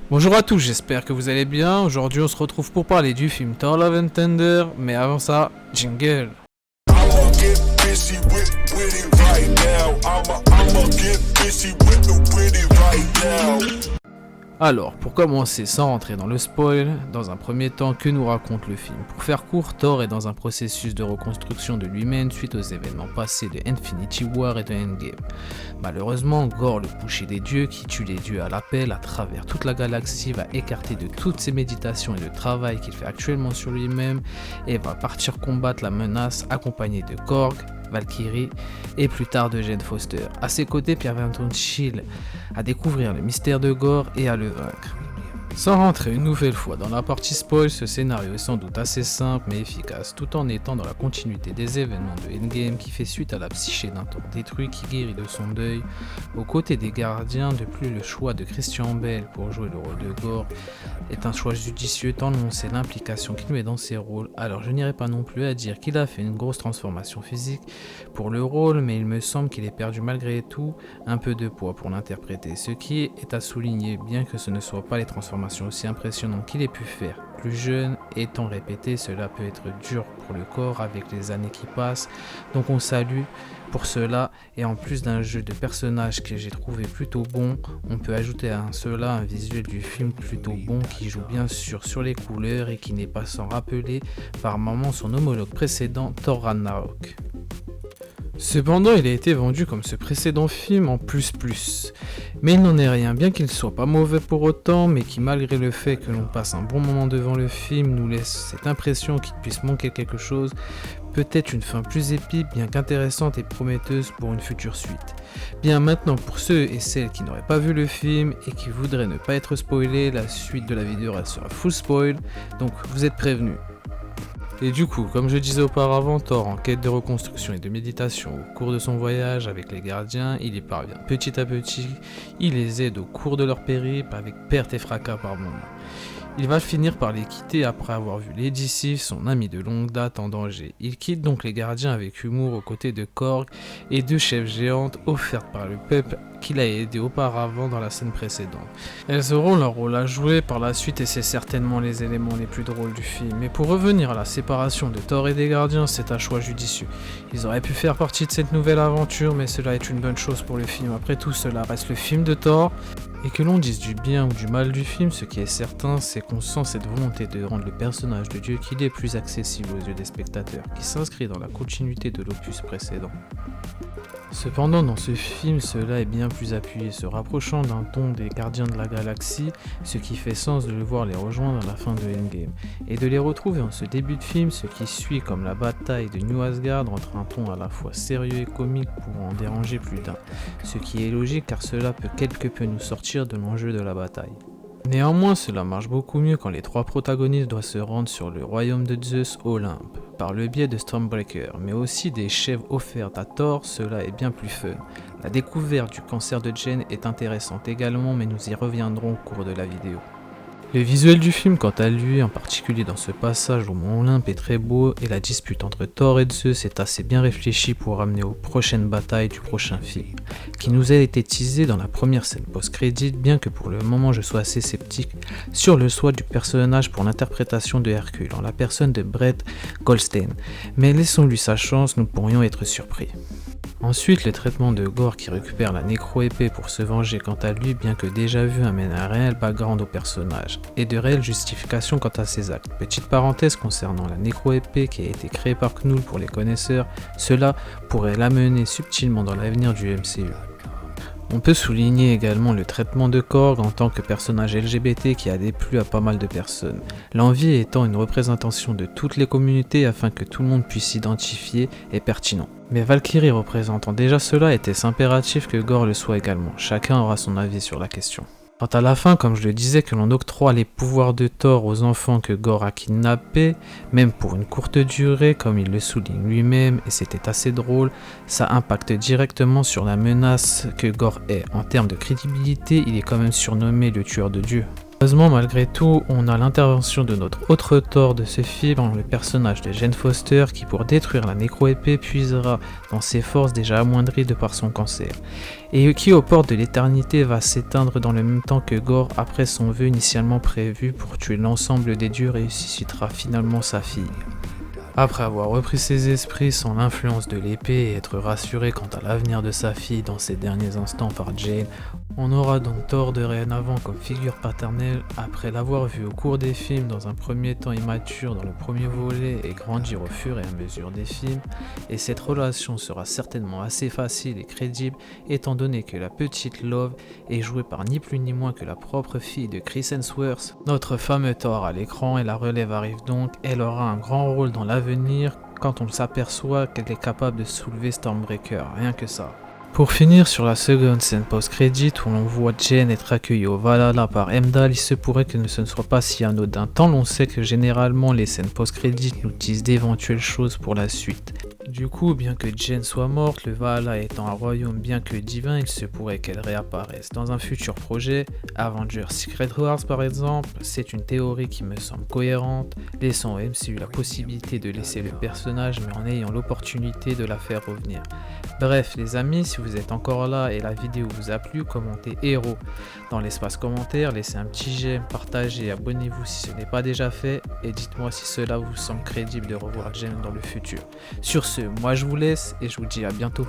Bonjour à tous, j'espère que vous allez bien. Aujourd'hui, on se retrouve pour parler du film Thor Love and Thunder, mais avant ça, jingle. I'ma get busy with it right now. I'ma get busy with it right now. Alors, pour commencer sans rentrer dans le spoil, dans un premier temps, que nous raconte le film? Pour faire court, Thor est dans un processus de reconstruction de lui-même suite aux événements passés de Infinity War et de Endgame. Malheureusement, Gorr, le boucher des dieux, qui tue les dieux à l'appel à travers toute la galaxie, va écarter de toutes ses méditations et le travail qu'il fait actuellement sur lui-même et va partir combattre la menace accompagné de Korg, Valkyrie et plus tard de Jane Foster. A ses côtés, Pierre Anton Schill à découvrir le mystère de Gorr et à le vaincre. Sans rentrer une nouvelle fois dans la partie spoil, ce scénario est sans doute assez simple mais efficace, tout en étant dans la continuité des événements de Endgame qui fait suite à la psyché d'un Thor détruit qui guérit de son deuil. Aux côtés des gardiens, de plus le choix de Christian Bale pour jouer le rôle de Gorr est un choix judicieux tant l'on sait l'implication qu'il met dans ses rôles. Alors je n'irai pas non plus à dire qu'il a fait une grosse transformation physique pour le rôle, mais il me semble qu'il ait perdu malgré tout un peu de poids pour l'interpréter, ce qui est à souligner bien que ce ne soit pas les transformations aussi impressionnantes qu'il ait pu faire. Plus jeune, étant répété, cela peut être dur pour le corps avec les années qui passent, donc on salue pour cela, et en plus d'un jeu de personnages que j'ai trouvé plutôt bon, on peut ajouter à cela un visuel du film plutôt bon qui joue bien sûr sur les couleurs et qui n'est pas sans rappeler par moments son homologue précédent Thor Ragnarok. Cependant, il a été vendu comme ce précédent film en plus. Mais il n'en est rien, bien qu'il soit pas mauvais pour autant, mais qui malgré le fait que l'on passe un bon moment devant le film, nous laisse cette impression qu'il puisse manquer quelque chose, peut-être une fin plus épique, bien qu'intéressante et prometteuse pour une future suite. Bien maintenant, pour ceux et celles qui n'auraient pas vu le film et qui voudraient ne pas être spoilés, la suite de la vidéo restera full spoil, donc vous êtes prévenus. Et du coup, comme je disais auparavant, Thor, en quête de reconstruction et de méditation au cours de son voyage avec les gardiens, il y parvient petit à petit, il les aide au cours de leur périple avec perte et fracas par moments. Il va finir par les quitter après avoir vu Lady Sif, son ami de longue date, en danger. Il quitte donc les gardiens avec humour aux côtés de Korg et deux chefs géantes offertes par le peuple qu'il a aidé auparavant dans la scène précédente. Elles auront leur rôle à jouer par la suite et c'est certainement les éléments les plus drôles du film. Mais pour revenir à la séparation de Thor et des gardiens, c'est un choix judicieux. Ils auraient pu faire partie de cette nouvelle aventure, mais cela est une bonne chose pour le film. Après tout, cela reste le film de Thor. Et que l'on dise du bien ou du mal du film, ce qui est certain, c'est qu'on sent cette volonté de rendre le personnage de Dieu qu'il est plus accessible aux yeux des spectateurs, qui s'inscrit dans la continuité de l'opus précédent. Cependant, dans ce film, cela est bien plus appuyé, se rapprochant d'un ton des Gardiens de la Galaxie, ce qui fait sens de le voir les rejoindre à la fin de Endgame, et de les retrouver en ce début de film, ce qui suit comme la bataille de New Asgard entre un ton à la fois sérieux et comique pour en déranger plus d'un, ce qui est logique car cela peut quelque peu nous sortir de l'enjeu de la bataille. Néanmoins, cela marche beaucoup mieux quand les trois protagonistes doivent se rendre sur le royaume de Zeus, Olympe, par le biais de Stormbreaker, mais aussi des chèvres offertes à Thor, cela est bien plus fun. La découverte du cancer de Jane est intéressante également, mais nous y reviendrons au cours de la vidéo. Le visuel du film, quant à lui, en particulier dans ce passage au Mont Olympe, est très beau et la dispute entre Thor et Zeus est assez bien réfléchie pour amener aux prochaines batailles du prochain film, qui nous a été teasé dans la première scène post-crédit, bien que pour le moment je sois assez sceptique sur le choix du personnage pour l'interprétation de Hercule, en la personne de Brett Goldstein, mais laissons-lui sa chance, nous pourrions être surpris. Ensuite, le traitement de Gorr qui récupère la nécro-épée pour se venger quant à lui, bien que déjà vu, amène un réel background au personnage, et de réelles justifications quant à ses actes. Petite parenthèse concernant la nécro-épée qui a été créée par Knull pour les connaisseurs, cela pourrait l'amener subtilement dans l'avenir du MCU. On peut souligner également le traitement de Korg en tant que personnage LGBT qui a déplu à pas mal de personnes. L'envie étant une représentation de toutes les communautés afin que tout le monde puisse s'identifier est pertinent. Mais Valkyrie représentant déjà cela, était-ce impératif que Gorr le soit également? Chacun aura son avis sur la question. Quant à la fin, comme je le disais, que l'on octroie les pouvoirs de Thor aux enfants que Gorr a kidnappés, même pour une courte durée, comme il le souligne lui-même, et c'était assez drôle, ça impacte directement sur la menace que Gorr est. En termes de crédibilité, il est quand même surnommé le tueur de Dieu. Heureusement, malgré tout, on a l'intervention de notre autre Thor de ce film, le personnage de Jane Foster, qui pour détruire la nécro-épée puisera dans ses forces déjà amoindries de par son cancer, et qui aux portes de l'éternité va s'éteindre dans le même temps que Gore après son vœu initialement prévu pour tuer l'ensemble des dieux et ressuscitera finalement sa fille. Après avoir repris ses esprits sans l'influence de l'épée et être rassuré quant à l'avenir de sa fille dans ses derniers instants par Jane, on aura donc Thor dorénavant comme figure paternelle après l'avoir vu au cours des films dans un premier temps immature dans le premier volet et grandir au fur et à mesure des films, et cette relation sera certainement assez facile et crédible étant donné que la petite Love est jouée par ni plus ni moins que la propre fille de Chris Hemsworth, notre fameux Thor à l'écran, et la relève arrive donc, elle aura un grand rôle dans l'avenir quand on s'aperçoit qu'elle est capable de soulever Stormbreaker, rien que ça. Pour finir sur la seconde scène post-crédit où l'on voit Jane être accueillie au Valhalla par Heimdall, il se pourrait que ce ne soit pas si anodin, tant l'on sait que généralement les scènes post-crédit nous disent d'éventuelles choses pour la suite. Du coup, bien que Jane soit morte, le Valhalla étant un royaume bien que divin, il se pourrait qu'elle réapparaisse dans un futur projet, Avengers Secret Wars par exemple. C'est une théorie qui me semble cohérente, laissant au MCU la possibilité de laisser le personnage mais en ayant l'opportunité de la faire revenir. Bref les amis, si vous êtes encore là et la vidéo vous a plu, commentez héros dans l'espace commentaire, laissez un petit j'aime, partagez, abonnez-vous si ce n'est pas déjà fait et dites-moi si cela vous semble crédible de revoir Jane dans le futur. Sur ce, moi je vous laisse et je vous dis à bientôt.